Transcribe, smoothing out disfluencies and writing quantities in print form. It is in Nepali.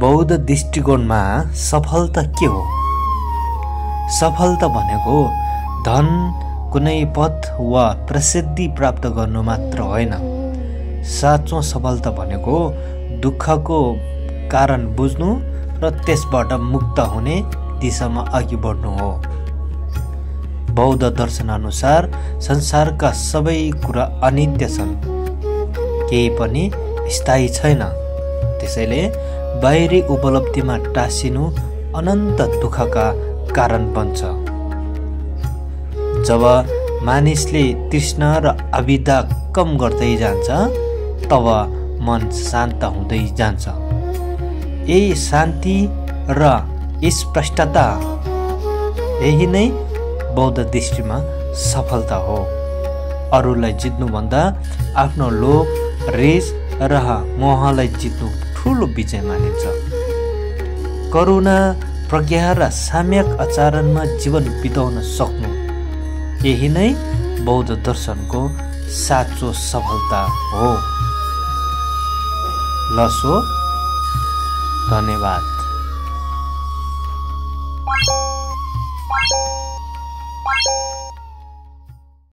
बौद्ध दृष्टिकोणमा सफलता के हो? सफलता भनेको धन, कुनै पद वा प्रसिद्धि प्राप्त गर्नु मात्र होइन। साँचो सफलता भनेको दुःखको कारण बुझ्नु र त्यसबाट मुक्त हुने दिशामा अघि बढ्नु हो। बौद्ध दर्शनअनुसार संसारका सबै कुरा अनित्य छन्, केही पनि स्थायी छैन। त्यसैले बाहिरी उपलब्धिमा टाँसिनु अनन्त दुःखका कारण बन्छ। जब मानिसले तृष्णा र अविद्या कम गर्दै जान्छ तब मन शान्त हुँदै जान्छ। यही शान्ति र स्पष्टता, यही नै बौद्ध दृष्टिमा सफलता हो। अरूलाई जित्नुभन्दा आफ्नो लोभ, रिस र मोहलाई जित्नु ठुलो विजय मानिन्छ। करुणा, प्रज्ञा र सम्यक आचरणमा जीवन बिताउन सक्नु, यही नै बौद्ध दर्शनको साँचो सफलता हो। लसो, धन्यवाद।